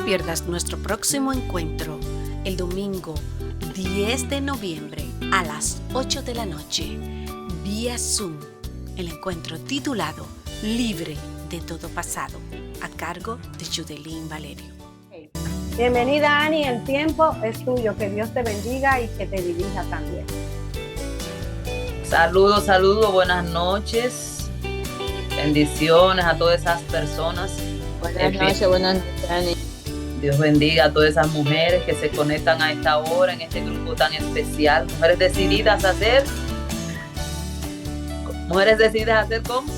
pierdas nuestro próximo encuentro el domingo 10 de noviembre a las 8 de la noche, vía Zoom, el encuentro titulado Libre de todo pasado, a cargo de Yudelín Valerio. Bienvenida, Ani, el tiempo es tuyo, que Dios te bendiga y que te dirija también. Saludos, buenas noches, bendiciones a todas esas personas. Buenas noches, Ani. Dios bendiga a todas esas mujeres que se conectan a esta hora, en este grupo tan especial. Mujeres decididas a hacer. Mujeres decididas a hacer ¿cómo?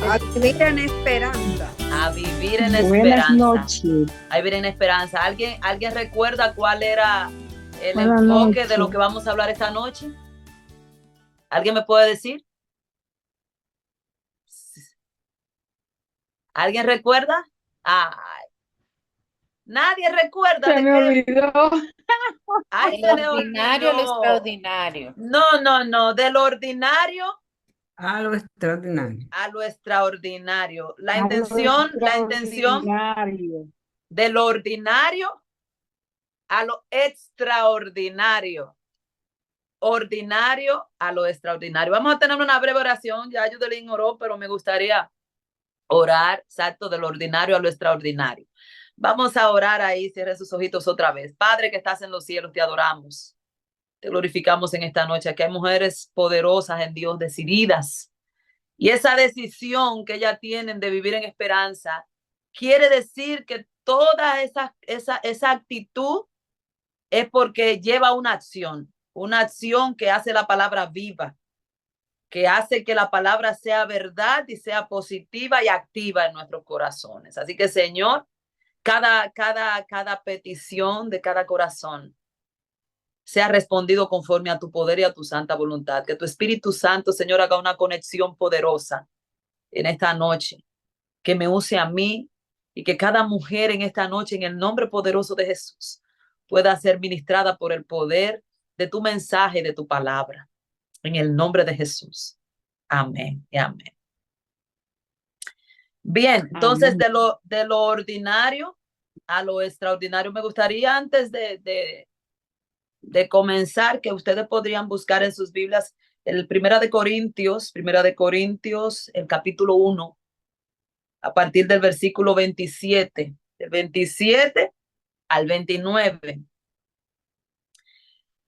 A vivir en esperanza. A vivir en esperanza. Buenas noches. A vivir en esperanza. ¿Alguien recuerda cuál era el Buenas enfoque noches. de lo que vamos a hablar esta noche? ¿Alguien me puede decir? ¿Alguien recuerda? Ay, nadie recuerda. Se me olvidó. Ay, El ordinario, lo extraordinario. No, del ordinario A lo extraordinario. a lo extraordinario. La A lo intención extraordinario. de lo ordinario a lo extraordinario. Ordinario a lo extraordinario. Vamos a tener una breve oración. Ya Yudelín oró, pero me gustaría orar, exacto, del ordinario a lo extraordinario. Vamos a orar ahí, cierre sus ojitos otra vez. Padre que estás en los cielos, te adoramos. Te glorificamos en esta noche. Aquí hay mujeres poderosas en Dios, decididas. Y esa decisión que ellas tienen de vivir en esperanza quiere decir que toda esa actitud es porque lleva una acción que hace la palabra viva, que hace que la palabra sea verdad y sea positiva y activa en nuestros corazones. Así que, Señor, cada petición de cada corazón sea respondido conforme a tu poder y a tu santa voluntad. Que tu Espíritu Santo, Señor, haga una conexión poderosa en esta noche, que me use a mí y que cada mujer en esta noche, en el nombre poderoso de Jesús, pueda ser ministrada por el poder de tu mensaje y de tu palabra. En el nombre de Jesús. Amén y amén. Bien, entonces amén. De lo ordinario a lo extraordinario, me gustaría antes de comenzar que ustedes podrían buscar en sus Biblias el Primera de Corintios, el capítulo 1, a partir del versículo 27, del 27 al 29.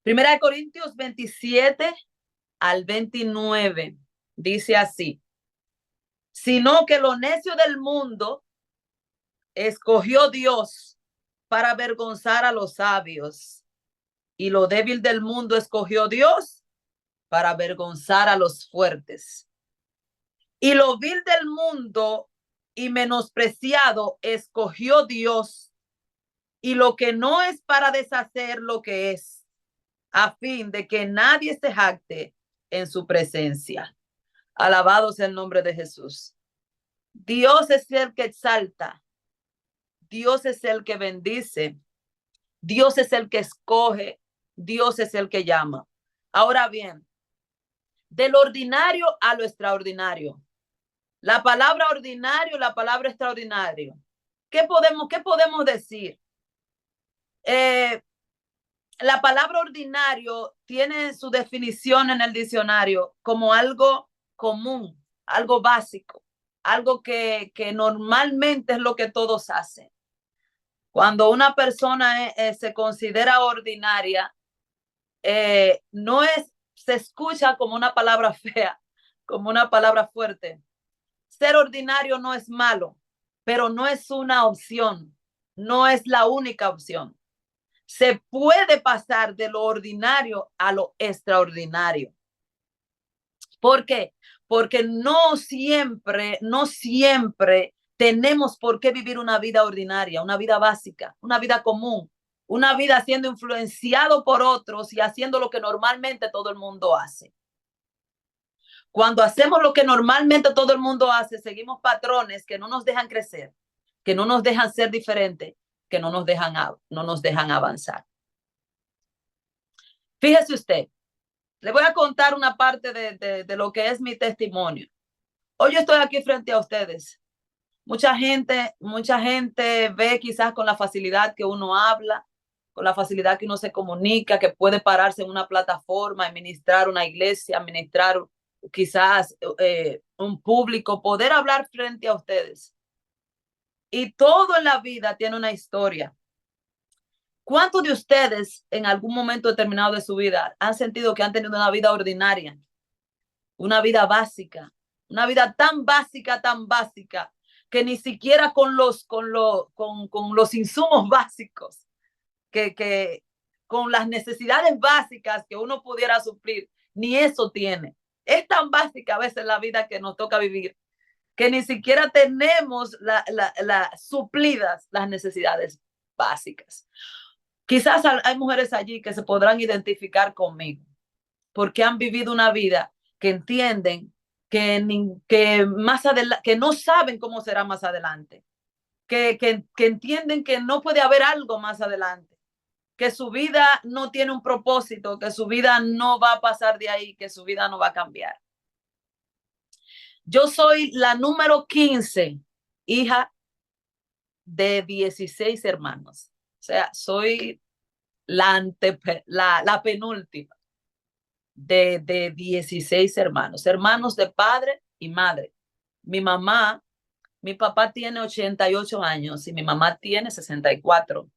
Primera de Corintios 27 al 29, dice así: sino que lo necio del mundo escogió Dios para avergonzar a los sabios, y lo débil del mundo escogió Dios para avergonzar a los fuertes. Y lo vil del mundo y menospreciado escogió Dios, y lo que no es, para deshacer lo que es, a fin de que nadie se jacte en su presencia. Alabado sea el nombre de Jesús. Dios es el que exalta, Dios es el que bendice, Dios es el que escoge, Dios es el que llama. Ahora bien, del ordinario a lo extraordinario. La palabra ordinario, la palabra extraordinario. ¿Qué podemos decir? La palabra ordinario tiene su definición en el diccionario como algo común, algo básico, algo que normalmente es lo que todos hacen. Cuando una persona se considera ordinaria, no es, se escucha como una palabra fea, como una palabra fuerte. Ser ordinario no es malo, pero no es una opción, no es la única opción. Se puede pasar de lo ordinario a lo extraordinario. ¿Por qué? Porque no siempre tenemos por qué vivir una vida ordinaria, una vida básica, una vida común, una vida siendo influenciado por otros y haciendo lo que normalmente todo el mundo hace. Cuando hacemos lo que normalmente todo el mundo hace, seguimos patrones que no nos dejan crecer, que no nos dejan ser diferentes, que no nos dejan avanzar. Fíjese usted, le voy a contar una parte de lo que es mi testimonio. Hoy yo estoy aquí frente a ustedes Mucha gente ve quizás con la facilidad que uno habla, con la facilidad que uno se comunica, que puede pararse en una plataforma, administrar una iglesia, administrar quizás un público, poder hablar frente a ustedes. Y todo en la vida tiene una historia. ¿Cuántos de ustedes en algún momento determinado de su vida han sentido que han tenido una vida ordinaria, una vida básica, una vida tan básica, que ni siquiera con los insumos básicos, con las necesidades básicas que uno pudiera suplir, ni eso tiene? Es tan básica a veces la vida que nos toca vivir, que ni siquiera tenemos suplidas las necesidades básicas. Quizás hay mujeres allí que se podrán identificar conmigo, porque han vivido una vida que entienden que más adelante, que no saben cómo será más adelante, que entienden que no puede haber algo más adelante, que su vida no tiene un propósito, que su vida no va a pasar de ahí, que su vida no va a cambiar. Yo soy la número 15, hija de 16 hermanos. O sea, soy la penúltima de 16 hermanos, hermanos de padre y madre. Mi papá tiene 88 años y mi mamá tiene 64.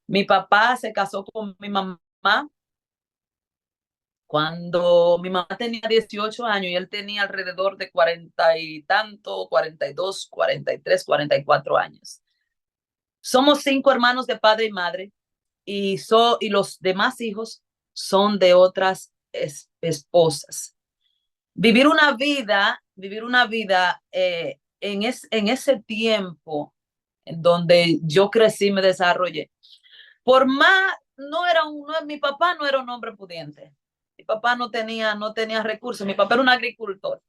Mi papá se casó con mi mamá cuando mi mamá tenía 18 años y él tenía alrededor de 40 y tanto, 42, 43, 44 años. Somos 5 hermanos de padre y madre y los demás hijos son de otras esposas. Vivir una vida en ese tiempo en donde yo crecí, me desarrollé. Por más, mi papá no era un hombre pudiente. Mi papá no tenía recursos. Mi papá era un agricultor.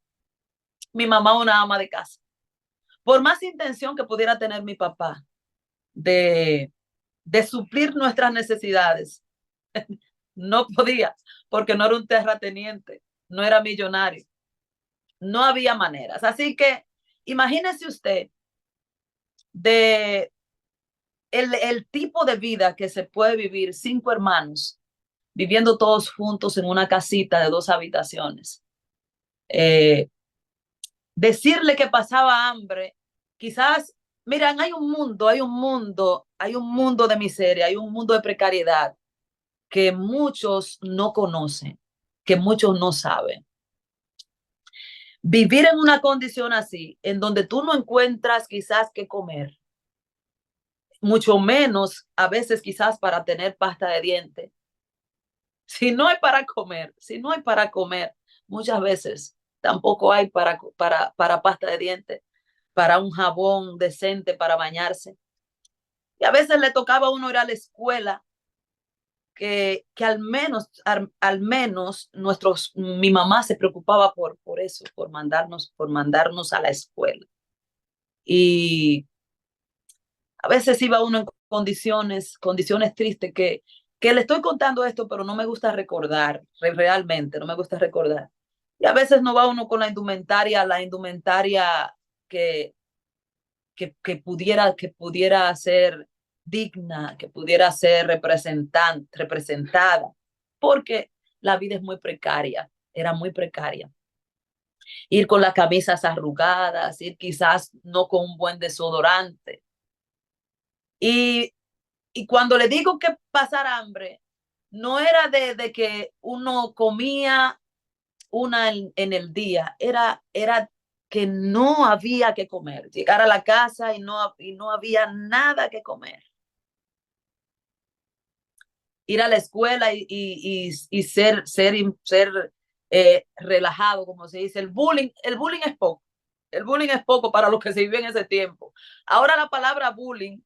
Mi mamá una ama de casa. Por más intención que pudiera tener mi papá de suplir nuestras necesidades, no podía, porque no era un terrateniente, no era millonario, no había maneras. Así que imagínese usted de el tipo de vida que se puede vivir 5 hermanos viviendo todos juntos en una casita de 2 habitaciones. Decirle que pasaba hambre, quizás, miran, hay un mundo de miseria, hay un mundo de precariedad que muchos no conocen, que muchos no saben. Vivir en una condición así, en donde tú no encuentras quizás qué comer, mucho menos a veces quizás para tener pasta de dientes. Si no hay para comer, muchas veces tampoco hay para pasta de dientes, para un jabón decente para bañarse. Y a veces le tocaba a uno ir a la escuela, que al menos mi mamá se preocupaba por eso, por mandarnos a la escuela. Y a veces iba uno en condiciones tristes que le estoy contando esto, pero no me gusta recordar, realmente no me gusta recordar. Y a veces no va uno con la indumentaria que pudiera ser digna, que pudiera ser representada, porque la vida es muy precaria, era muy precaria. Ir con las camisas arrugadas, ir quizás no con un buen desodorante. Y cuando le digo que pasar hambre, no era de que uno comía una en el día, era que no había que comer. Llegar a la casa y no había nada que comer. Ir a la escuela y ser relajado, como se dice. El bullying es poco. El bullying es poco para lo que se vive en ese tiempo. Ahora la palabra bullying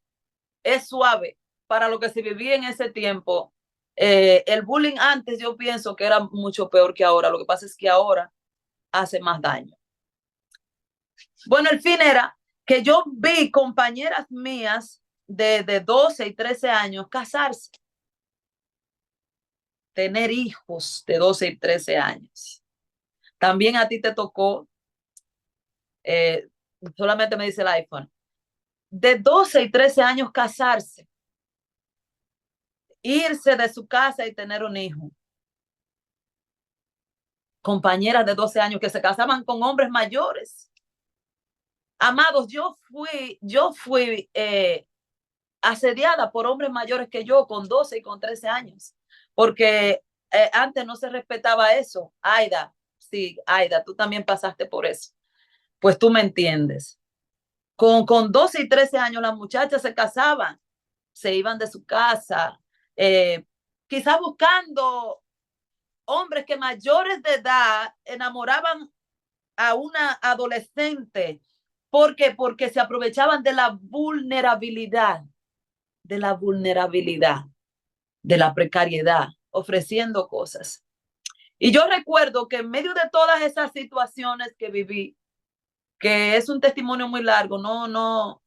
es suave para lo que se vivía en ese tiempo. El bullying antes yo pienso que era mucho peor que ahora. Lo que pasa es que ahora hace más daño. Bueno, el fin era que yo vi compañeras mías de 12 y 13 años casarse, tener hijos de 12 y 13 años. También a ti te tocó, solamente me dice el iPhone, de 12 y 13 años casarse, irse de su casa y tener un hijo. Compañeras de 12 años que se casaban con hombres mayores. Amados, yo fui asediada por hombres mayores que yo con 12 y con 13 años, porque antes no se respetaba eso. Aida, sí, Aida, tú también pasaste por eso. Pues tú me entiendes. Con 12 y 13 años las muchachas se casaban, se iban de su casa, quizás buscando hombres que mayores de edad enamoraban a una adolescente. ¿Por qué? Porque se aprovechaban de la vulnerabilidad, de la vulnerabilidad, de la precariedad, ofreciendo cosas. Y yo recuerdo que en medio de todas esas situaciones que viví, que es un testimonio muy largo, no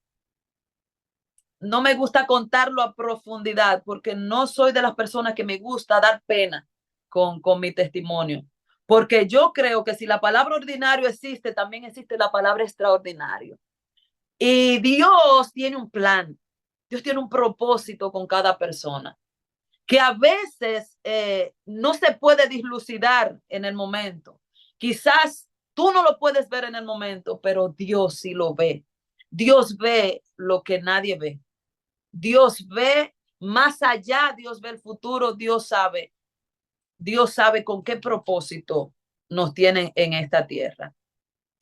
me gusta contarlo a profundidad porque no soy de las personas que me gusta dar pena con mi testimonio. Porque yo creo que si la palabra ordinario existe, también existe la palabra extraordinario. Y Dios tiene un plan, Dios tiene un propósito con cada persona, que a veces no se puede dilucidar en el momento. Quizás tú no lo puedes ver en el momento, pero Dios sí lo ve. Dios ve lo que nadie ve. Dios ve más allá, Dios ve el futuro, Dios sabe con qué propósito nos tiene en esta tierra.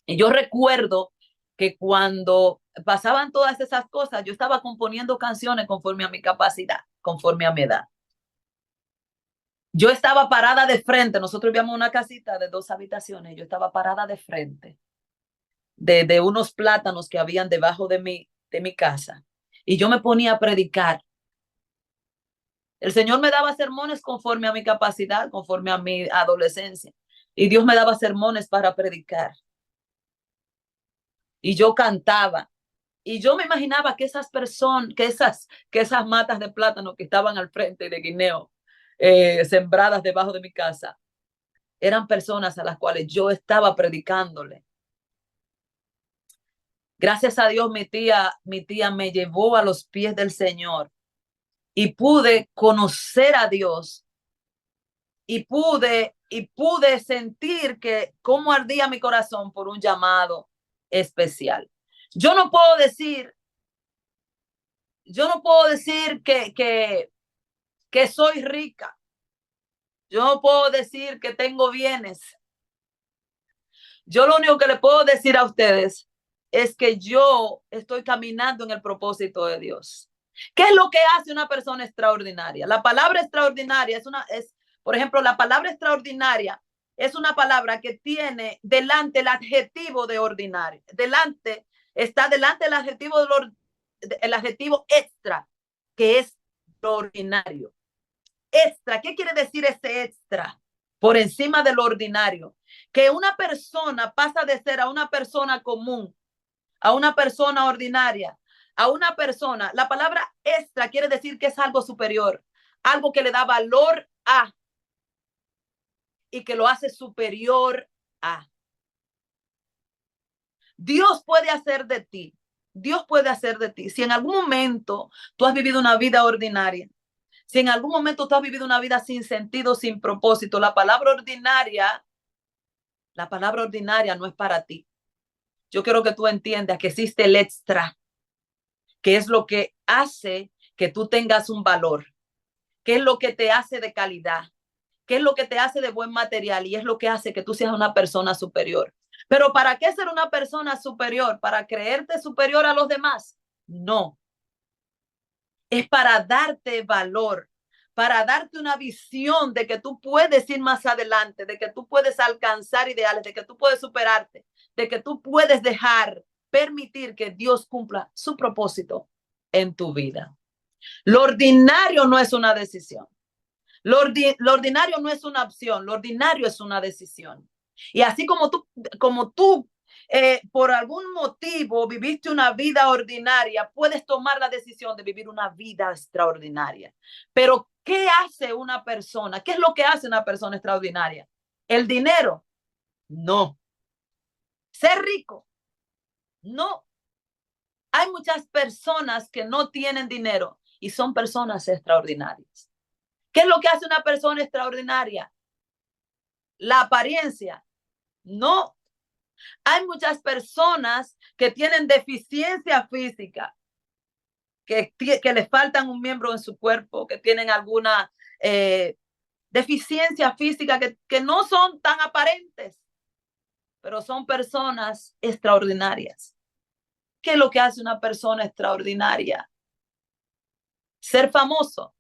Y yo recuerdo que cuando pasaban todas esas cosas, yo estaba componiendo canciones conforme a mi capacidad, conforme a mi edad. Yo estaba parada de frente, nosotros vivíamos en una casita de 2 habitaciones, yo estaba parada de frente de unos plátanos que habían debajo de mi casa, y yo me ponía a predicar. El Señor me daba sermones conforme a mi capacidad, conforme a mi adolescencia, y Dios me daba sermones para predicar. Y yo cantaba. Y yo me imaginaba que esas personas, que esas matas de plátano que estaban al frente de guineo, sembradas debajo de mi casa, eran personas a las cuales yo estaba predicándole. Gracias a Dios, mi tía me llevó a los pies del Señor y pude conocer a Dios y pude sentir que cómo ardía mi corazón por un llamado especial. Yo no puedo decir que soy rica. Yo no puedo decir que tengo bienes. Yo lo único que le puedo decir a ustedes es que yo estoy caminando en el propósito de Dios. ¿Qué es lo que hace una persona extraordinaria? La palabra extraordinaria por ejemplo, la palabra extraordinaria es una palabra que tiene delante el adjetivo de ordinario. Está delante el adjetivo extra, que es lo ordinario. Extra, ¿qué quiere decir ese extra? Por encima de lo ordinario. Que una persona pasa de ser a una persona común, a una persona ordinaria, a una persona. La palabra extra quiere decir que es algo superior, algo que le da valor a y que lo hace superior a. Dios puede hacer de ti. Dios puede hacer de ti. Si en algún momento tú has vivido una vida ordinaria, si en algún momento tú has vivido una vida sin sentido, sin propósito, la palabra ordinaria no es para ti. Yo quiero que tú entiendas que existe el extra, que es lo que hace que tú tengas un valor, que es lo que te hace de calidad, que es lo que te hace de buen material y es lo que hace que tú seas una persona superior. Pero ¿para qué ser una persona superior? ¿Para creerte superior a los demás? No. Es para darte valor, para darte una visión de que tú puedes ir más adelante, de que tú puedes alcanzar ideales, de que tú puedes superarte, de que tú puedes permitir que Dios cumpla su propósito en tu vida. Lo ordinario no es una decisión. Lo ordinario no es una opción, lo ordinario es una decisión. Y así como tú por algún motivo viviste una vida ordinaria, puedes tomar la decisión de vivir una vida extraordinaria. Pero ¿qué hace una persona? ¿Qué es lo que hace una persona extraordinaria? ¿El dinero? No. ¿Ser rico? No. Hay muchas personas que no tienen dinero y son personas extraordinarias. ¿Qué es lo que hace una persona extraordinaria? La apariencia. No. Hay muchas personas que tienen deficiencia física, que les faltan un miembro en su cuerpo, que tienen alguna deficiencia física que no son tan aparentes, pero son personas extraordinarias. ¿Qué es lo que hace una persona extraordinaria? ¿Ser famoso?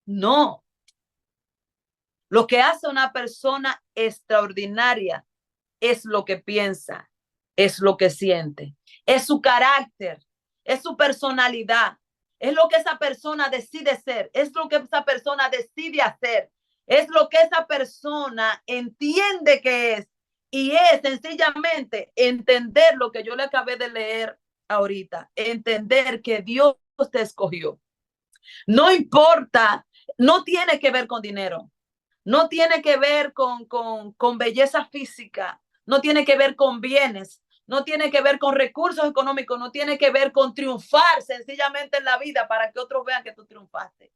No. Lo que hace una persona extraordinaria es lo que piensa, es lo que siente, es su carácter, es su personalidad, es lo que esa persona decide ser, es lo que esa persona decide hacer, es lo que esa persona entiende que es, y es sencillamente entender lo que yo le acabé de leer ahorita, entender que Dios te escogió. No importa, no tiene que ver con dinero, no tiene que ver con belleza física, no tiene que ver con bienes, no tiene que ver con recursos económicos, no tiene que ver con triunfar sencillamente en la vida para que otros vean que tú triunfaste.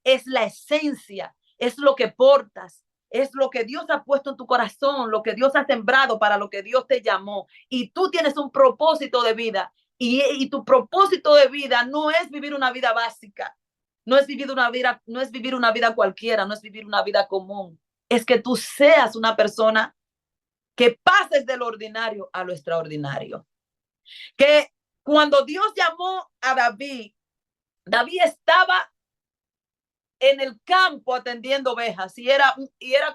Es la esencia, es lo que portas, es lo que Dios ha puesto en tu corazón, lo que Dios ha sembrado, para lo que Dios te llamó. Y tú tienes un propósito de vida, y tu propósito de vida no es vivir una vida básica. No es vivir una vida, no es vivir una vida cualquiera, no es vivir una vida común. Es que tú seas una persona que pases de lo ordinario a lo extraordinario. Que cuando Dios llamó a David, David estaba en el campo atendiendo ovejas y era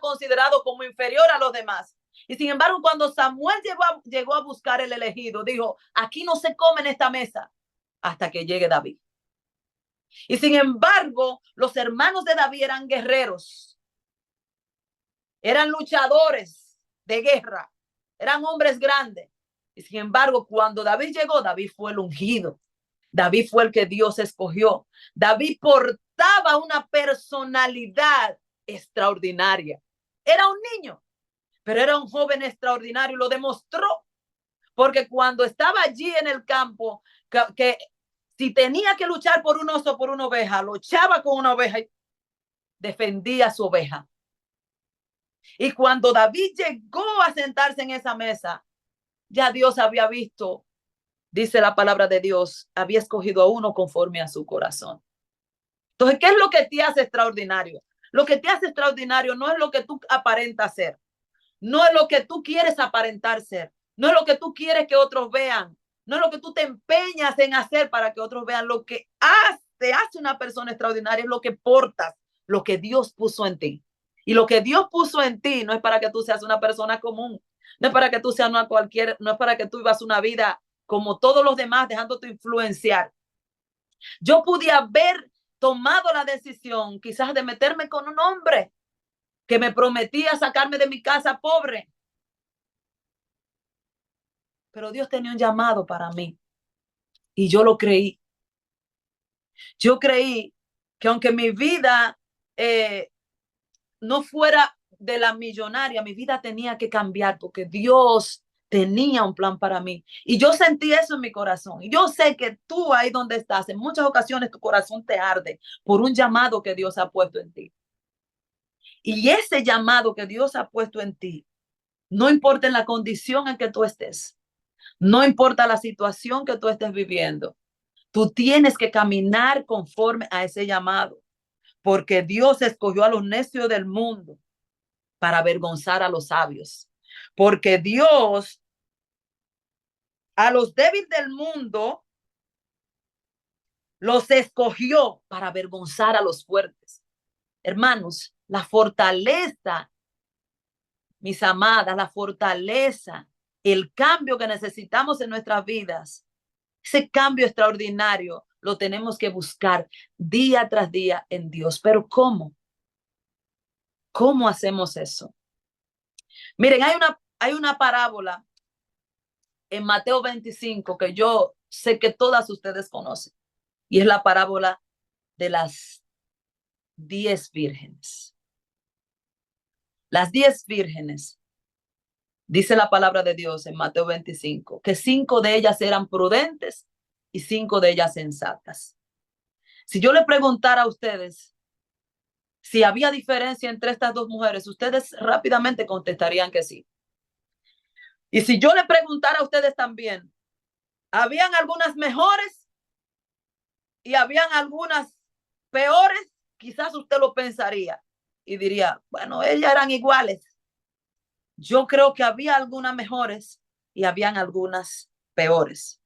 considerado como inferior a los demás. Y sin embargo, cuando Samuel llegó a buscar el elegido, dijo, aquí no se come en esta mesa hasta que llegue David. Y sin embargo, los hermanos de David eran guerreros, eran luchadores de guerra, eran hombres grandes. Y sin embargo, cuando David llegó, David fue el ungido. David fue el que Dios escogió. David portaba una personalidad extraordinaria. Era un niño, pero era un joven extraordinario y lo demostró. Porque cuando estaba allí en el campo, que si tenía que luchar por un oso, por una oveja, luchaba con una oveja y defendía a su oveja. Y cuando David llegó a sentarse en esa mesa, ya Dios había visto, dice la palabra de Dios, había escogido a uno conforme a su corazón. Entonces, ¿qué es lo que te hace extraordinario? Lo que te hace extraordinario no es lo que tú aparentas ser, no es lo que tú quieres aparentar ser, no es lo que tú quieres que otros vean, no es lo que tú te empeñas en hacer para que otros vean. Lo que te hace una persona extraordinaria es lo que portas, lo que Dios puso en ti. Y lo que Dios puso en ti no es para que tú seas una persona común, no es para que tú seas no es para que tú vivas una vida como todos los demás, dejándote influenciar. Yo pude haber tomado la decisión quizás de meterme con un hombre que me prometía sacarme de mi casa pobre. Pero Dios tenía un llamado para mí y yo lo creí. Yo creí que aunque mi vida no fuera de la millonaria, mi vida tenía que cambiar porque Dios tenía un plan para mí. Y yo sentí eso en mi corazón. Y yo sé que tú ahí donde estás, en muchas ocasiones tu corazón te arde por un llamado que Dios ha puesto en ti. Y ese llamado que Dios ha puesto en ti, no importa en la condición en que tú estés, no importa la situación que tú estés viviendo, tú tienes que caminar conforme a ese llamado, porque Dios escogió a los necios del mundo para avergonzar a los sabios, porque Dios a los débiles del mundo los escogió para avergonzar a los fuertes. Hermanos, la fortaleza, mis amadas, la fortaleza, el cambio que necesitamos en nuestras vidas, ese cambio extraordinario, lo tenemos que buscar día tras día en Dios. Pero ¿cómo? ¿Cómo hacemos eso? Miren, hay una parábola en Mateo 25 que yo sé que todas ustedes conocen, y es la parábola de las 10 vírgenes. Las 10 vírgenes, dice la palabra de Dios en Mateo 25, que 5 de ellas eran prudentes y 5 de ellas sensatas. Si yo le preguntara a ustedes si había diferencia entre estas dos mujeres, ustedes rápidamente contestarían que sí. Y si yo le preguntara a ustedes también, ¿habían algunas mejores y habían algunas peores? Quizás usted lo pensaría y diría, bueno, ellas eran iguales. Yo creo que había algunas mejores y habían algunas peores.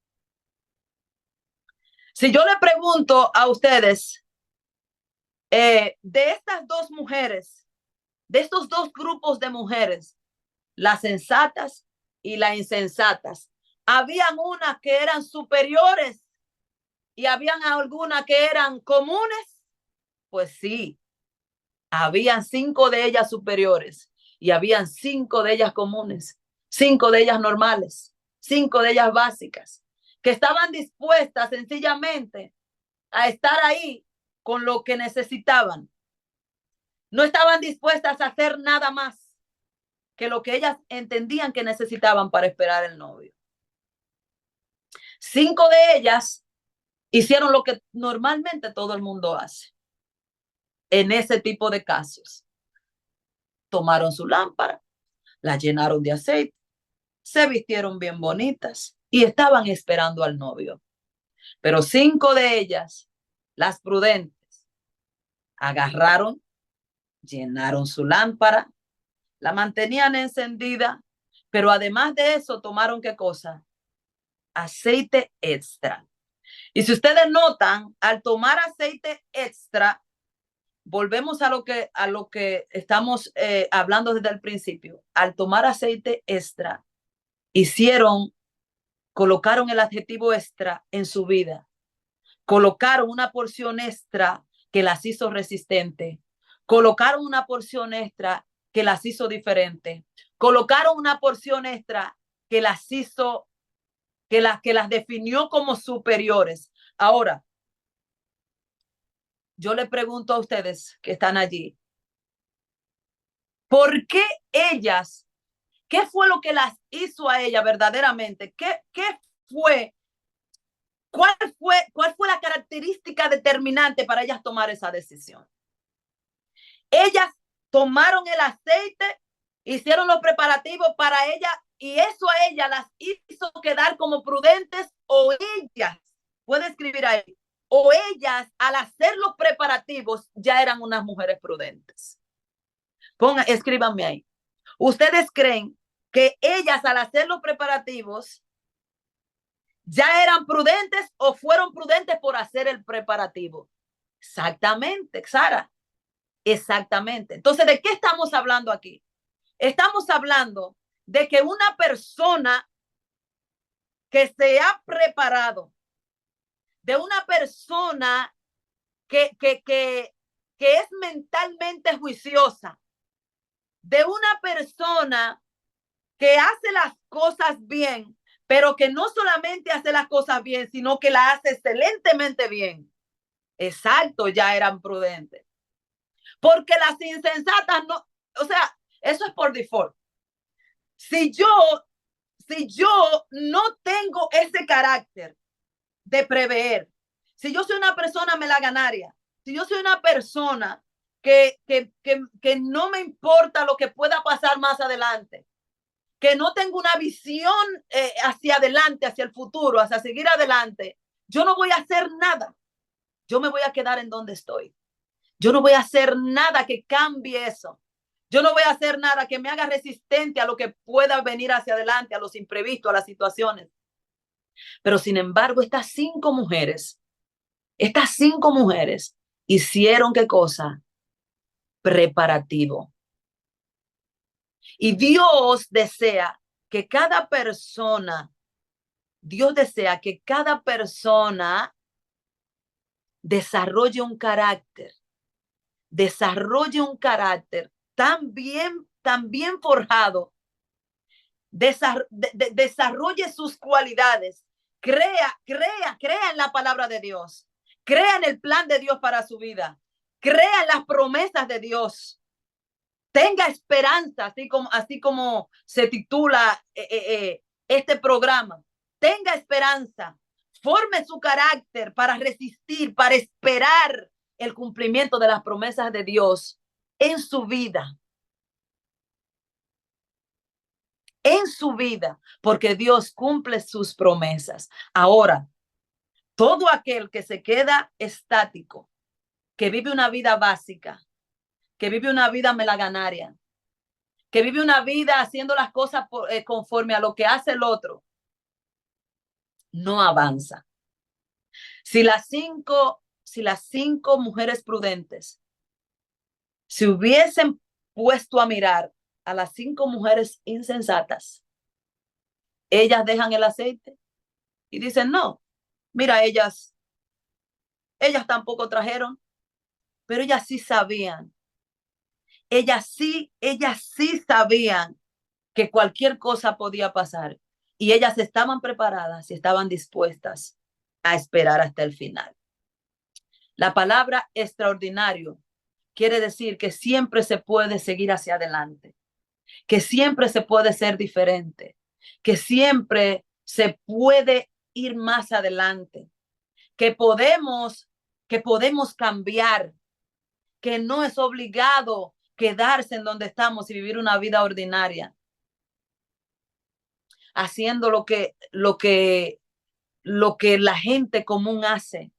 Si yo le pregunto a ustedes, de estas dos mujeres, de estos dos grupos de mujeres, las sensatas y las insensatas, habían unas que eran superiores y habían algunas que eran comunes. Pues sí, habían 5 de ellas superiores y habían 5 de ellas comunes, 5 de ellas normales, 5 de ellas básicas, que estaban dispuestas sencillamente a estar ahí con lo que necesitaban. No estaban dispuestas a hacer nada más que lo que ellas entendían que necesitaban para esperar el novio. 5 de ellas hicieron lo que normalmente todo el mundo hace en ese tipo de casos. Tomaron su lámpara, la llenaron de aceite, se vistieron bien bonitas y estaban esperando al novio. Pero 5 de ellas, las prudentes, agarraron, llenaron su lámpara, la mantenían encendida, pero además de eso tomaron ¿qué cosa? Aceite extra. Y si ustedes notan, al tomar aceite extra, volvemos a lo que estamos hablando desde el principio. Al tomar aceite extra, colocaron el adjetivo extra en su vida. Colocaron una porción extra que las hizo resistente. Colocaron una porción extra que las hizo diferente. Colocaron una porción extra que las hizo, que las definió como superiores. Ahora, yo le pregunto a ustedes que están allí, ¿por qué ellas? ¿Qué fue lo que las hizo a ella verdaderamente? ¿Qué fue? ¿Cuál fue la característica determinante para ellas tomar esa decisión? Ellas tomaron el aceite, hicieron los preparativos para ella y eso a ella las hizo quedar como prudentes o ellas, puede escribir ahí, o ellas al hacer los preparativos ya eran unas mujeres prudentes. Escríbanme ahí. ¿Ustedes creen que ellas al hacer los preparativos ya eran prudentes o fueron prudentes por hacer el preparativo? Exactamente, Sara. Exactamente. Entonces, ¿de qué estamos hablando aquí? Estamos hablando de que una persona que se ha preparado, de una persona que es mentalmente juiciosa, de una persona que hace las cosas bien, pero que no solamente hace las cosas bien, sino que las hace excelentemente bien. Exacto, ya eran prudentes. Porque las insensatas no, o sea, eso es por default. Si yo no tengo ese carácter de prever, si yo soy una persona melaganaria, si yo soy una persona que no me importa lo que pueda pasar más adelante, que no tengo una visión hacia adelante, hacia el futuro, hacia seguir adelante, yo no voy a hacer nada. Yo me voy a quedar en donde estoy. Yo no voy a hacer nada que cambie eso. Yo no voy a hacer nada que me haga resistente a lo que pueda venir hacia adelante, a los imprevistos, a las situaciones. Pero sin embargo, estas cinco mujeres hicieron ¿qué cosa? Preparativo. Y Dios desea que cada persona desarrolle un carácter tan bien forjado, desarrolle sus cualidades, crea en la palabra de Dios, crea en el plan de Dios para su vida, crea en las promesas de Dios, tenga esperanza, así como se titula este programa, tenga esperanza, forme su carácter para resistir, para esperar el cumplimiento de las promesas de Dios en su vida. En su vida, porque Dios cumple sus promesas. Ahora, todo aquel que se queda estático, que vive una vida básica, que vive una vida melaganaria, que vive una vida haciendo las cosas conforme a lo que hace el otro, no avanza. Si las cinco mujeres prudentes se hubiesen puesto a mirar a las 5 mujeres insensatas, ellas dejan el aceite y dicen, no, mira, ellas tampoco trajeron, pero ellas sí sabían. Ellas sí sabían que cualquier cosa podía pasar y ellas estaban preparadas y estaban dispuestas a esperar hasta el final. La palabra extraordinario quiere decir que siempre se puede seguir hacia adelante, que siempre se puede ser diferente, que siempre se puede ir más adelante, que podemos cambiar, que no es obligado quedarse en donde estamos y vivir una vida ordinaria, haciendo lo que la gente común hace.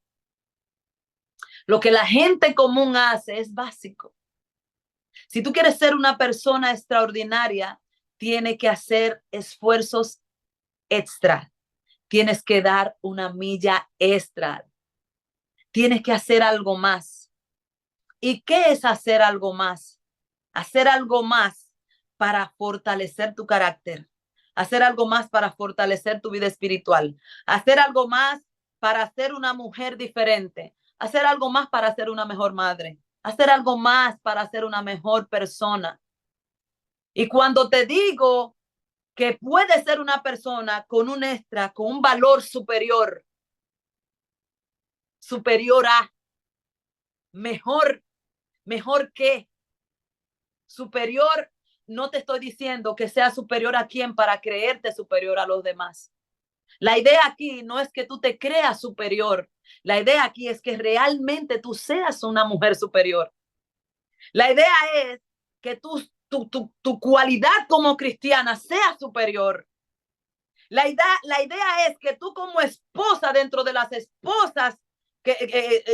Lo que la gente común hace es básico. Si tú quieres ser una persona extraordinaria, tienes que hacer esfuerzos extra. Tienes que dar una milla extra. Tienes que hacer algo más. ¿Y qué es hacer algo más? Hacer algo más para fortalecer tu carácter. Hacer algo más para fortalecer tu vida espiritual. Hacer algo más para ser una mujer diferente. Hacer algo más para ser una mejor madre. Hacer algo más para ser una mejor persona. Y cuando te digo que puedes ser una persona con un extra, con un valor superior a, mejor que, superior, no te estoy diciendo que sea superior a quién para creerte superior a los demás. La idea aquí no es que tú te creas superior. La idea aquí es que realmente tú seas una mujer superior. La idea es que tu cualidad como cristiana sea superior. La idea es que tú como esposa, dentro de las esposas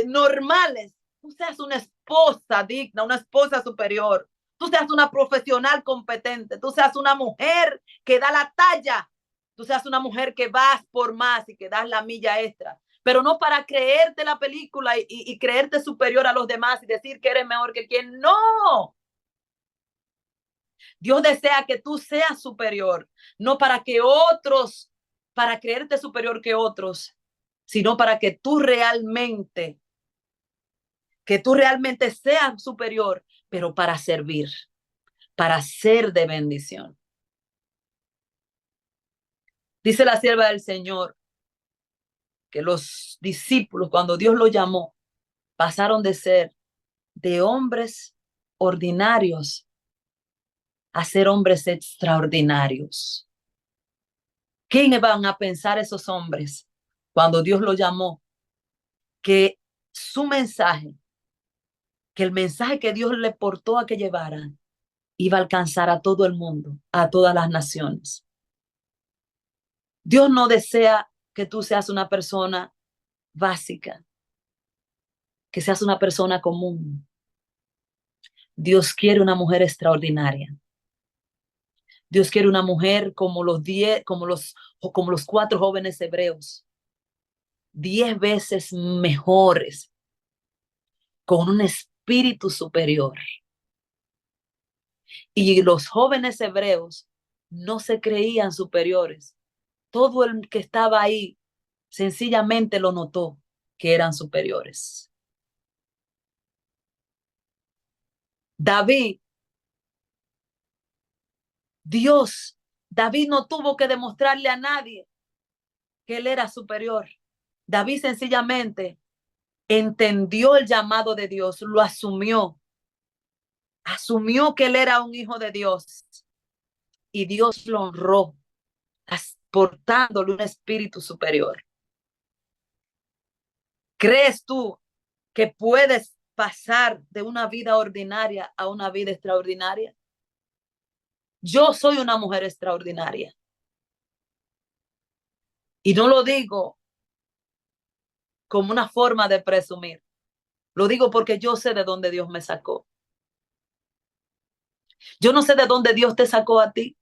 normales, tú seas una esposa digna, una esposa superior. Tú seas una profesional competente. Tú seas una mujer que da la talla. Tú seas una mujer que vas por más y que das la milla extra. Pero no para creerte la película y creerte superior a los demás y decir que eres mejor que quien. No. Dios desea que tú seas superior, no para creerte superior que otros, sino para que tú realmente seas superior, pero para servir, para ser de bendición. Dice la sierva del Señor que los discípulos, cuando Dios los llamó, pasaron de ser de hombres ordinarios a ser hombres extraordinarios. ¿Qué van a pensar esos hombres cuando Dios los llamó? Que su mensaje, que el mensaje que Dios le portó a que llevaran, iba a alcanzar a todo el mundo, a todas las naciones. Dios no desea que tú seas una persona básica, que seas una persona común. Dios quiere una mujer extraordinaria. Dios quiere una mujer como los 4 jóvenes hebreos, 10 veces mejores, con un espíritu superior. Y los jóvenes hebreos no se creían superiores. Todo el que estaba ahí sencillamente lo notó que eran superiores. David no tuvo que demostrarle a nadie que él era superior. David sencillamente entendió el llamado de Dios, lo asumió que él era un hijo de Dios y Dios lo honró, portándole un espíritu superior. ¿Crees tú que puedes pasar de una vida ordinaria a una vida extraordinaria? Yo soy una mujer extraordinaria. Y no lo digo como una forma de presumir. Lo digo porque yo sé de dónde Dios me sacó. Yo no sé de dónde Dios te sacó a ti.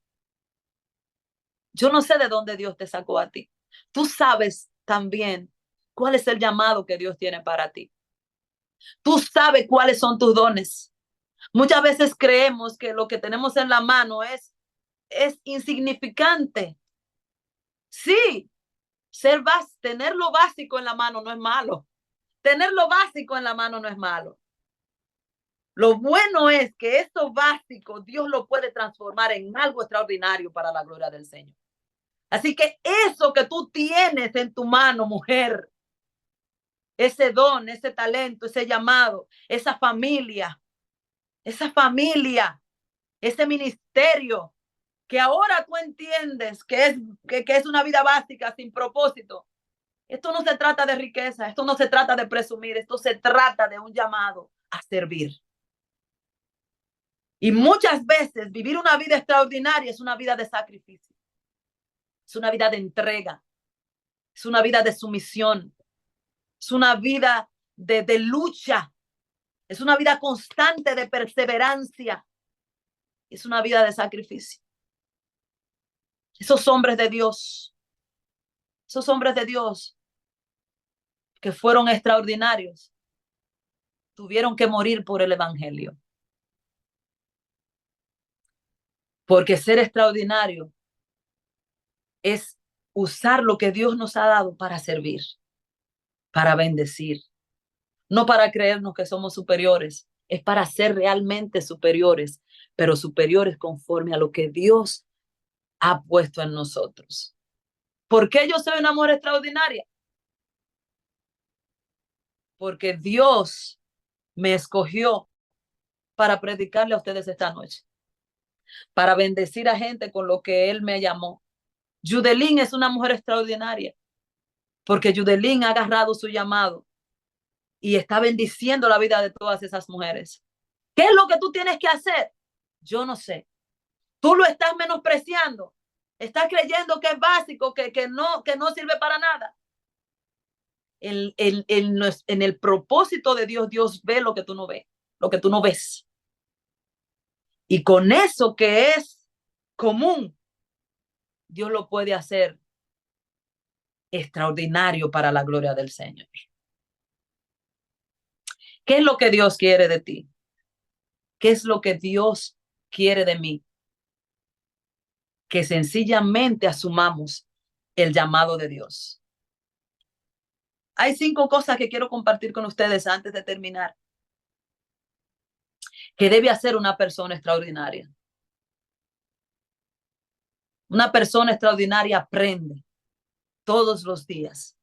Yo no sé de dónde Dios te sacó a ti. Tú sabes también cuál es el llamado que Dios tiene para ti. Tú sabes cuáles son tus dones. Muchas veces creemos que lo que tenemos en la mano es insignificante. Sí, tener lo básico en la mano no es malo. Tener lo básico en la mano no es malo. Lo bueno es que esto básico Dios lo puede transformar en algo extraordinario para la gloria del Señor. Así que eso que tú tienes en tu mano, mujer, ese don, ese talento, ese llamado, esa familia, ese ministerio, que ahora tú entiendes que es una vida básica sin propósito. Esto no se trata de riqueza, esto no se trata de presumir, esto se trata de un llamado a servir. Y muchas veces vivir una vida extraordinaria es una vida de sacrificio, es una vida de entrega, es una vida de sumisión, es una vida de lucha, es una vida constante de perseverancia, es una vida de sacrificio. Esos hombres de Dios que fueron extraordinarios, tuvieron que morir por el evangelio. Porque ser extraordinario es usar lo que Dios nos ha dado para servir, para bendecir, no para creernos que somos superiores, es para ser realmente superiores, pero superiores conforme a lo que Dios ha puesto en nosotros. ¿Por qué yo soy una mujer extraordinaria? Porque Dios me escogió para predicarle a ustedes esta noche, para bendecir a gente con lo que Él me llamó. Yudelín es una mujer extraordinaria, porque Yudelín ha agarrado su llamado y está bendiciendo la vida de todas esas mujeres. ¿Qué es lo que tú tienes que hacer? Yo no sé. Tú lo estás menospreciando. Estás creyendo que es básico, que no sirve para nada. En el propósito de Dios, Dios ve lo que tú no ves, lo que tú no ves. Y con eso que es común, Dios lo puede hacer extraordinario para la gloria del Señor. ¿Qué es lo que Dios quiere de ti? ¿Qué es lo que Dios quiere de mí? Que sencillamente asumamos el llamado de Dios. Hay 5 cosas que quiero compartir con ustedes antes de terminar. Que debe hacer una persona extraordinaria. Una persona extraordinaria aprende todos los días.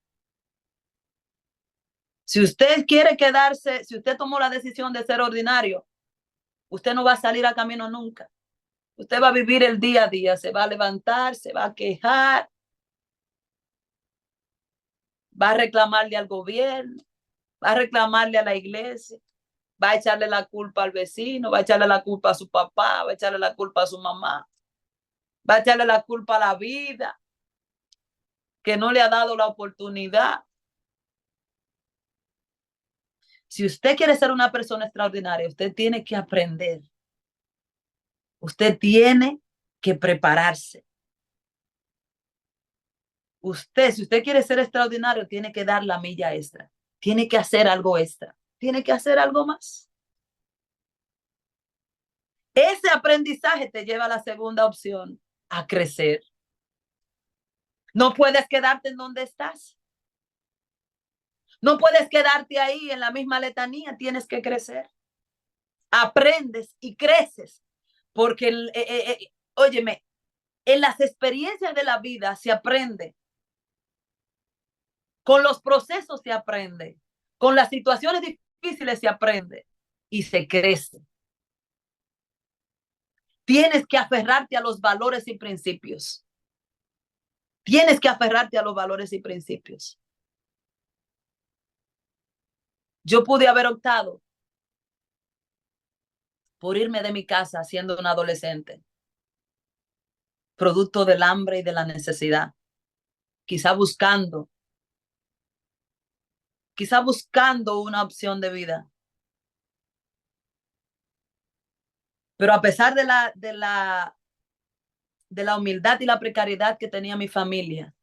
Si usted quiere quedarse, si usted tomó la decisión de ser ordinario, usted no va a salir a camino nunca. Usted va a vivir el día a día, se va a levantar, se va a quejar, va a reclamarle al gobierno, va a reclamarle a la iglesia, va a echarle la culpa al vecino, va a echarle la culpa a su papá, va a echarle la culpa a su mamá, va a echarle la culpa a la vida, que no le ha dado la oportunidad. Si usted quiere ser una persona extraordinaria, usted tiene que aprender. Usted tiene que prepararse. Si usted quiere ser extraordinario, tiene que dar la milla extra. Tiene que hacer algo extra. Tiene que hacer algo más. Ese aprendizaje te lleva a la segunda opción, a crecer. No puedes quedarte en donde estás. No puedes quedarte ahí en la misma letanía, tienes que crecer. Aprendes y creces, porque, óyeme, en las experiencias de la vida se aprende. Con los procesos se aprende. Con las situaciones difíciles se aprende y se crece. Tienes que aferrarte a los valores y principios. Tienes que aferrarte a los valores y principios. Yo pude haber optado por irme de mi casa siendo una adolescente, producto del hambre y de la necesidad, quizá buscando una opción de vida. Pero a pesar de la humildad y la precariedad que tenía mi familia,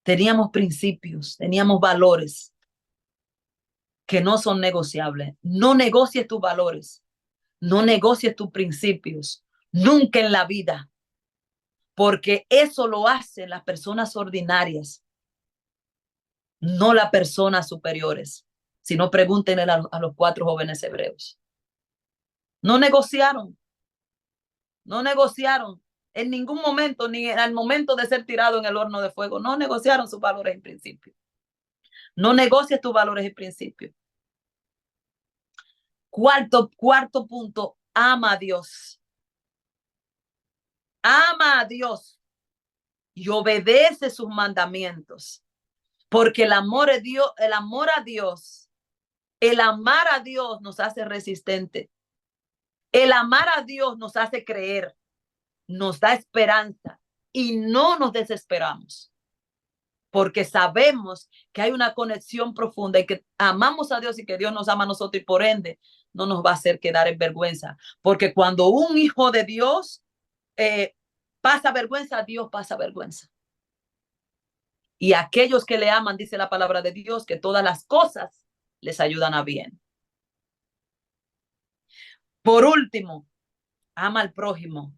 teníamos principios, teníamos valores que no son negociables. No negocies tus valores, no negocies tus principios, nunca en la vida, porque eso lo hacen las personas ordinarias, no las personas superiores. Si no, pregúntenle a los 4 jóvenes hebreos. No negociaron en ningún momento, ni en el momento de ser tirado en el horno de fuego. No negociaron sus valores y principios. No negocies tus valores y principios. Cuarto punto, ama a Dios. Ama a Dios y obedece sus mandamientos. Porque el amor a Dios, el amar a Dios nos hace resistente. El amar a Dios nos hace creer, nos da esperanza y no nos desesperamos. Porque sabemos que hay una conexión profunda y que amamos a Dios y que Dios nos ama a nosotros y por ende no nos va a hacer quedar en vergüenza. Porque cuando un hijo de Dios pasa vergüenza, Dios pasa vergüenza. Y aquellos que le aman, dice la palabra de Dios, que todas las cosas les ayudan a bien. Por último, ama al prójimo.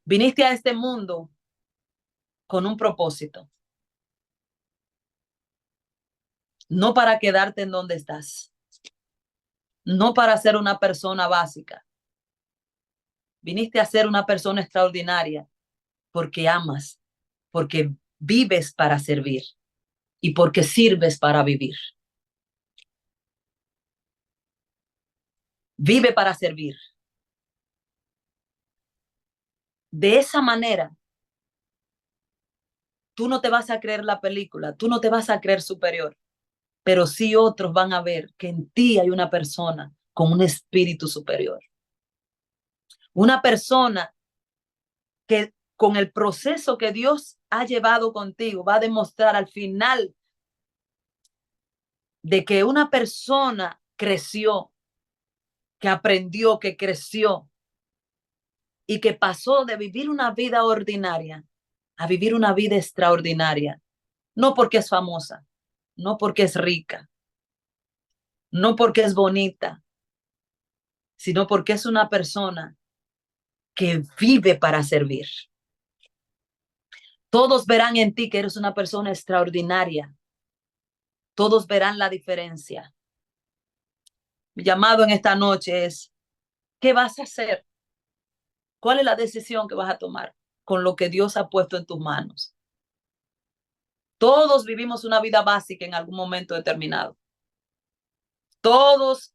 Viniste a este mundo con un propósito. No para quedarte en donde estás. No para ser una persona básica. Viniste a ser una persona extraordinaria porque amas, porque vives para servir y porque sirves para vivir. Vive para servir. De esa manera, tú no te vas a creer la película, tú no te vas a creer superior, pero sí otros van a ver que en ti hay una persona con un espíritu superior. Una persona que con el proceso que Dios ha llevado contigo va a demostrar al final de que una persona creció, que aprendió, que creció y que pasó de vivir una vida ordinaria a vivir una vida extraordinaria. No porque es famosa, no porque es rica, no porque es bonita, sino porque es una persona que vive para servir. Todos verán en ti que eres una persona extraordinaria. Todos verán la diferencia. Mi llamado en esta noche es, ¿qué vas a hacer? ¿Cuál es la decisión que vas a tomar con lo que Dios ha puesto en tus manos? Todos vivimos una vida básica en algún momento determinado. Todos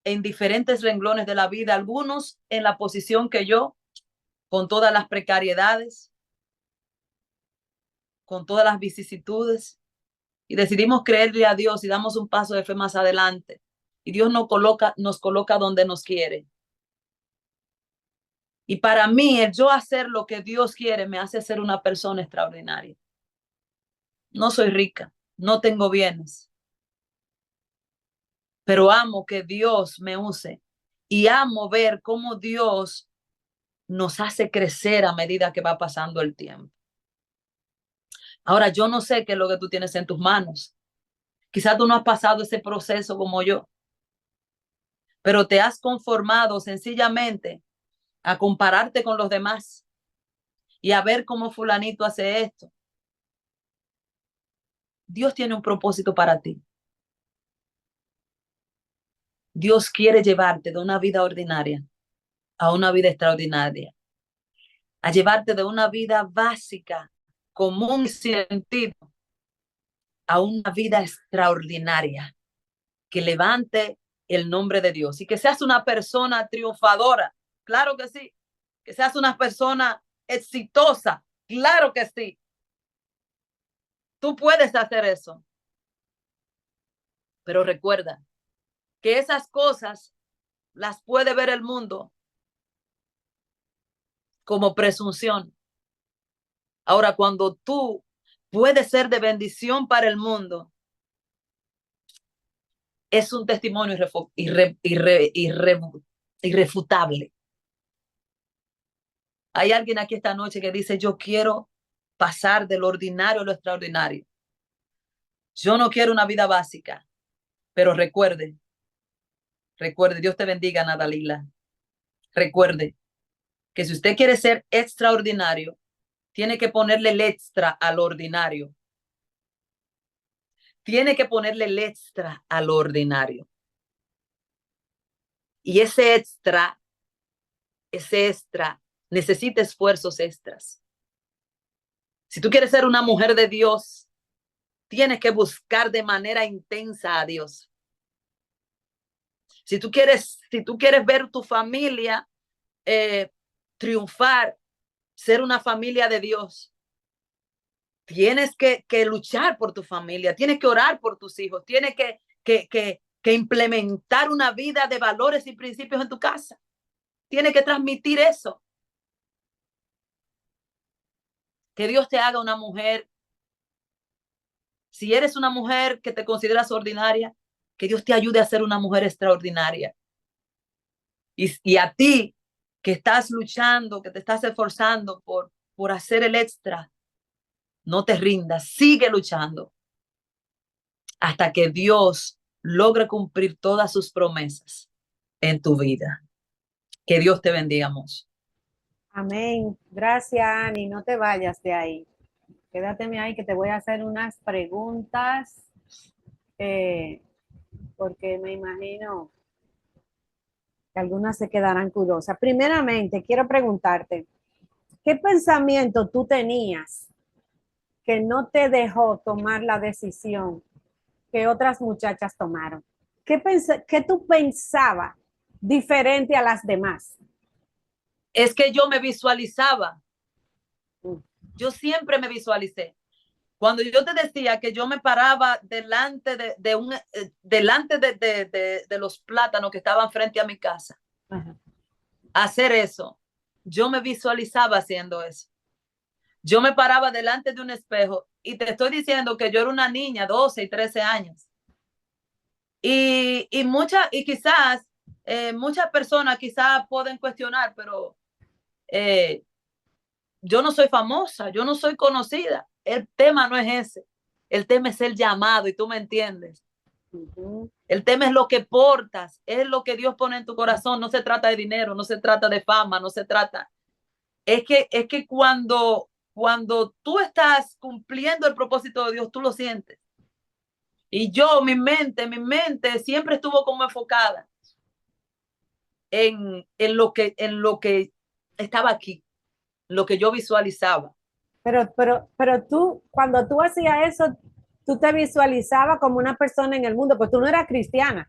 en diferentes renglones de la vida, algunos en la posición que yo, con todas las precariedades, con todas las vicisitudes, y decidimos creerle a Dios y damos un paso de fe más adelante. Y Dios nos coloca donde nos quiere. Y para mí, el yo hacer lo que Dios quiere me hace ser una persona extraordinaria. No soy rica, no tengo bienes, pero amo que Dios me use y amo ver cómo Dios nos hace crecer a medida que va pasando el tiempo. Ahora, yo no sé qué es lo que tú tienes en tus manos. Quizás tú no has pasado ese proceso como yo, pero te has conformado sencillamente a compararte con los demás y a ver cómo fulanito hace esto. Dios tiene un propósito para ti. Dios quiere llevarte de una vida ordinaria a una vida extraordinaria, a llevarte de una vida básica, común y sin sentido, a una vida extraordinaria, que levante el nombre de Dios y que seas una persona triunfadora. Claro que sí. Que seas una persona exitosa. Claro que sí. Tú puedes hacer eso. Pero recuerda que esas cosas las puede ver el mundo como presunción. Ahora, cuando tú puedes ser de bendición para el mundo, es un testimonio irrefutable. Hay alguien aquí esta noche que dice, yo quiero pasar de lo ordinario a lo extraordinario. Yo no quiero una vida básica, pero recuerde, Dios te bendiga, Nadalila. Recuerde que si usted quiere ser extraordinario, tiene que ponerle el extra al ordinario. Tiene que ponerle el extra al ordinario. Y ese extra necesita esfuerzos extras. Si tú quieres ser una mujer de Dios, tienes que buscar de manera intensa a Dios. Si tú quieres ver tu familia triunfar, ser una familia de Dios, tienes que luchar por tu familia, tienes que orar por tus hijos, tienes que implementar una vida de valores y principios en tu casa. Tienes que transmitir eso. Que Dios te haga una mujer. Si eres una mujer que te consideras ordinaria, que Dios te ayude a ser una mujer extraordinaria. Y a ti que estás luchando, que te estás esforzando por hacer el extra, no te rindas, sigue luchando hasta que Dios logre cumplir todas sus promesas en tu vida. Que Dios te bendiga mucho. Amén. Gracias, Ani. No te vayas de ahí. Quédateme ahí que te voy a hacer unas preguntas, porque me imagino que algunas se quedarán curiosas. Primeramente, quiero preguntarte, ¿qué pensamiento tú tenías que no te dejó tomar la decisión que otras muchachas tomaron? ¿Qué tú pensabas diferente a las demás? Es que yo me visualizaba. Yo siempre me visualicé. Cuando yo te decía que yo me paraba delante de los plátanos que estaban frente a mi casa, ajá, hacer eso, yo me visualizaba haciendo eso. Yo me paraba delante de un espejo y te estoy diciendo que yo era una niña, 12 y 13 años. Y quizás muchas personas quizás pueden cuestionar, pero yo no soy famosa, yo no soy conocida. El tema no es ese. El tema es el llamado y tú me entiendes. El tema es lo que portas, es lo que Dios pone en tu corazón. No se trata de dinero, no se trata de fama, no se trata. Es que cuando tú estás cumpliendo el propósito de Dios, tú lo sientes. Y yo, mi mente siempre estuvo como enfocada en lo que estaba aquí, lo que yo visualizaba. Pero tú, cuando tú hacías eso, tú te visualizabas como una persona en el mundo, pues tú no eras cristiana.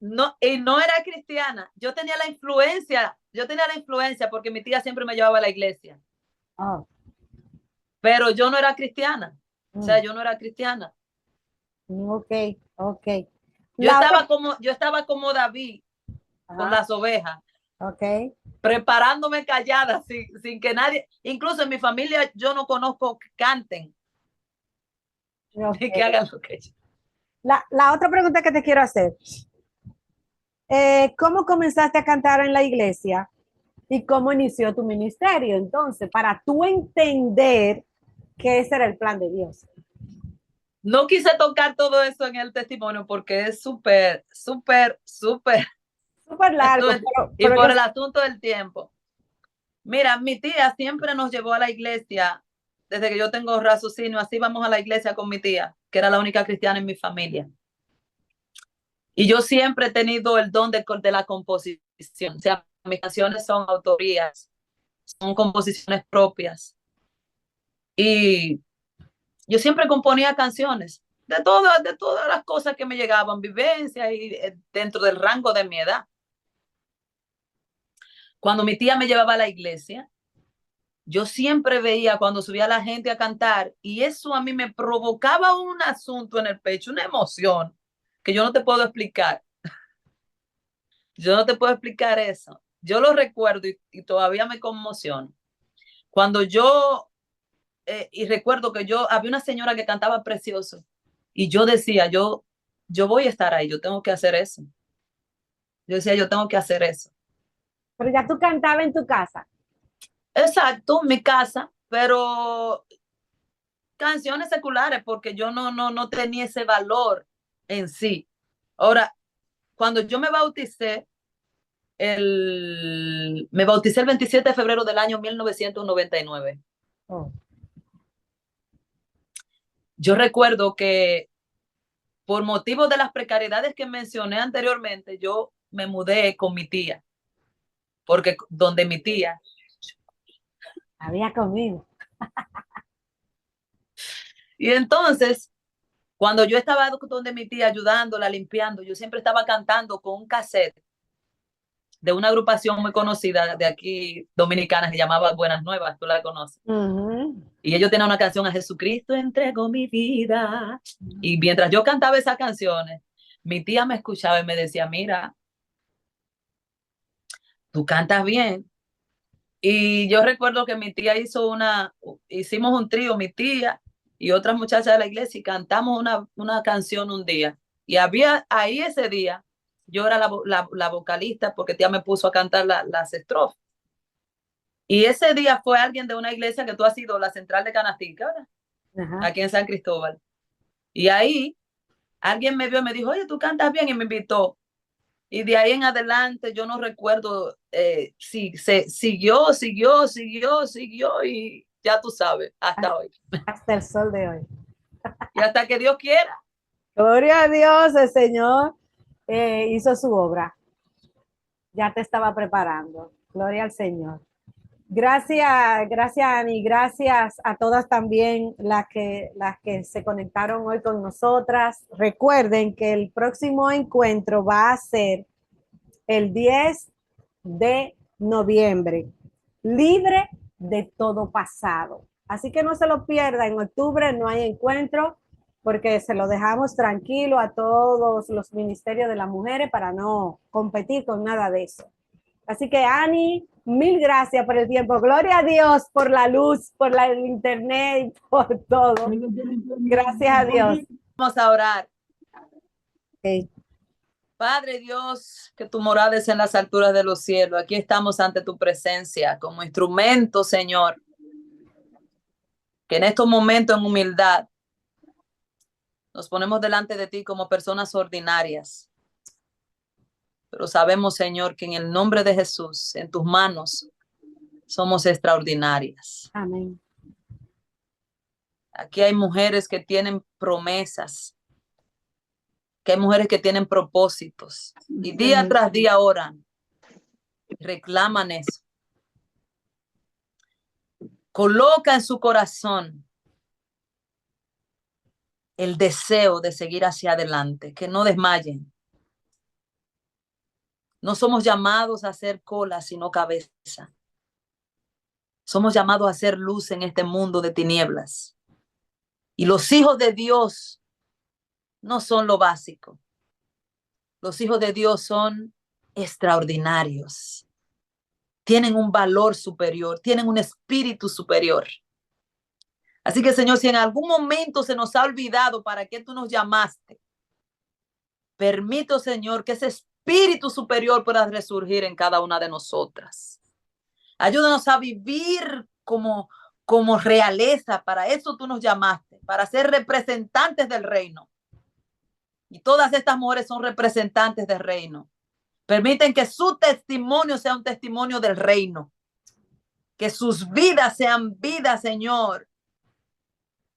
No, y no era cristiana. Yo tenía la influencia porque mi tía siempre me llevaba a la iglesia. Oh. Pero yo no era cristiana. O sea, yo no era cristiana. Ok. Yo estaba como David, ajá, con las ovejas. Ok. Preparándome callada, sin que nadie, incluso en mi familia yo no conozco que canten. Okay. Que hagan lo que yo. La otra pregunta que te quiero hacer. ¿Cómo comenzaste a cantar en la iglesia y cómo inició tu ministerio? Entonces, para tú entender que ese era el plan de Dios. No quise tocar todo eso en el testimonio porque es súper largo. Y por el asunto del tiempo. Mira, mi tía siempre nos llevó a la iglesia desde que yo tengo raciocinio. Así vamos a la iglesia con mi tía, que era la única cristiana en mi familia. Y yo siempre he tenido el don de la composición. O sea, mis canciones son autorías, son composiciones propias. Y yo siempre componía canciones de todas las cosas que me llegaban, vivencias y dentro del rango de mi edad. Cuando mi tía me llevaba a la iglesia, yo siempre veía cuando subía la gente a cantar y eso a mí me provocaba un asunto en el pecho, una emoción que yo no te puedo explicar. Yo no te puedo explicar eso. Yo lo recuerdo y todavía me conmociono. Cuando yo, y recuerdo que había una señora que cantaba precioso y yo decía, yo voy a estar ahí, yo tengo que hacer eso. Yo decía, yo tengo que hacer eso. Pero ya tú cantabas en tu casa. Exacto, mi casa, pero canciones seculares porque yo no tenía ese valor en sí. Ahora, cuando yo me bauticé, me bauticé el 27 de febrero del año 1999. Oh. Yo recuerdo que por motivo de las precariedades que mencioné anteriormente, yo me mudé con mi tía, porque donde mi tía, Había comido. y entonces, cuando yo estaba donde mi tía ayudándola, limpiando, yo siempre estaba cantando con un cassette de una agrupación muy conocida de aquí, dominicana, se llamaba Buenas Nuevas, tú la conoces. Y ellos tenían una canción, a Jesucristo entregó mi vida. Y mientras yo cantaba esas canciones, mi tía me escuchaba y me decía, mira, tú cantas bien. Y yo recuerdo que mi tía hicimos un trío, mi tía y otras muchachas de la iglesia, y cantamos una canción un día. Y había ahí ese día, yo era la vocalista porque tía me puso a cantar las estrofas. Y ese día fue alguien de una iglesia que tú has ido, la Central de Canastica, ¿verdad? Ajá. Aquí en San Cristóbal. Y ahí alguien me vio y me dijo, oye, tú cantas bien, y me invitó. Y de ahí en adelante yo no recuerdo si se siguió y ya tú sabes, hasta hoy. Hasta el sol de hoy. Y hasta que Dios quiera. Gloria a Dios, el Señor hizo su obra. Ya te estaba preparando. Gloria al Señor. Gracias, Ani. Gracias a todas también las que se conectaron hoy con nosotras. Recuerden que el próximo encuentro va a ser el 10 de noviembre, libre de todo pasado. Así que no se lo pierda. En octubre no hay encuentro porque se lo dejamos tranquilo a todos los ministerios de las mujeres para no competir con nada de eso. Así que, Ani, mil gracias por el tiempo. Gloria a Dios por la luz, por el internet, por todo. Gracias a Dios. Vamos a orar. Okay. Padre Dios, que tu morada es en las alturas de los cielos. Aquí estamos ante tu presencia como instrumento, Señor. Que en estos momentos en humildad nos ponemos delante de ti como personas ordinarias. Pero sabemos, Señor, que en el nombre de Jesús, en tus manos, somos extraordinarias. Amén. Aquí hay mujeres que tienen promesas, que hay mujeres que tienen propósitos y día tras día oran, reclaman eso. Coloca en su corazón el deseo de seguir hacia adelante, que no desmayen. No somos llamados a hacer cola, sino cabeza. Somos llamados a hacer luz en este mundo de tinieblas. Y los hijos de Dios no son lo básico. Los hijos de Dios son extraordinarios. Tienen un valor superior, tienen un espíritu superior. Así que, Señor, si en algún momento se nos ha olvidado para qué tú nos llamaste, permito, Señor, que ese espíritu superior pueda resurgir en cada una de nosotras. Ayúdanos a vivir como realeza. Para eso tú nos llamaste, para ser representantes del reino. Y todas estas mujeres son representantes del reino. Permiten que su testimonio sea un testimonio del reino. Que sus vidas sean vidas, Señor,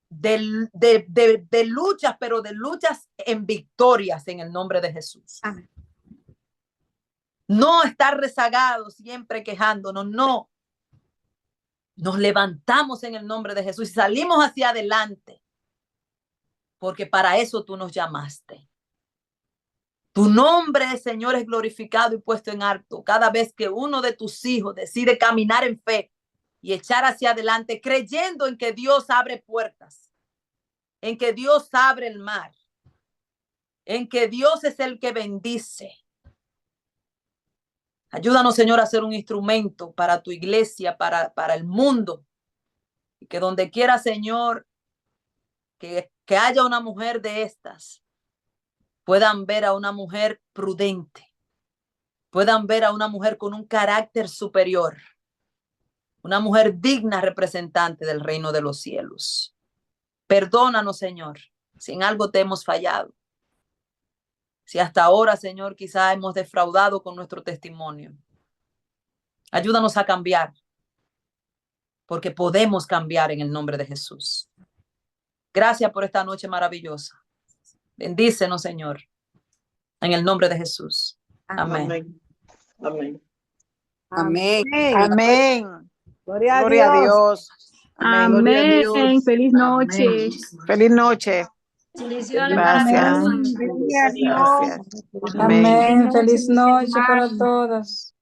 de luchas, pero de luchas en victorias en el nombre de Jesús. Amén. No estar rezagados, siempre quejándonos, no. Nos levantamos en el nombre de Jesús y salimos hacia adelante, porque para eso tú nos llamaste. Tu nombre, Señor, es glorificado y puesto en alto cada vez que uno de tus hijos decide caminar en fe, y echar hacia adelante, creyendo en que Dios abre puertas, en que Dios abre el mar, en que Dios es el que bendice. Ayúdanos, Señor, a ser un instrumento para tu iglesia, para el mundo. Y que donde quiera, Señor, que haya una mujer de estas, puedan ver a una mujer prudente, puedan ver a una mujer con un carácter superior, una mujer digna representante del reino de los cielos. Perdónanos, Señor, si en algo te hemos fallado. Si hasta ahora, Señor, quizá hemos defraudado con nuestro testimonio. Ayúdanos a cambiar, porque podemos cambiar en el nombre de Jesús. Gracias por esta noche maravillosa. Bendícenos, Señor, en el nombre de Jesús. Amén. Amén. Amén. Amén. Gloria a Gloria a Dios. Dios. Amén. Gloria a Amén. Dios. Feliz noche. Amén. Feliz noche. Bendiciones. Gracias. Gloria a Dios. Gracias. Amén. Amén. Feliz noche para todos.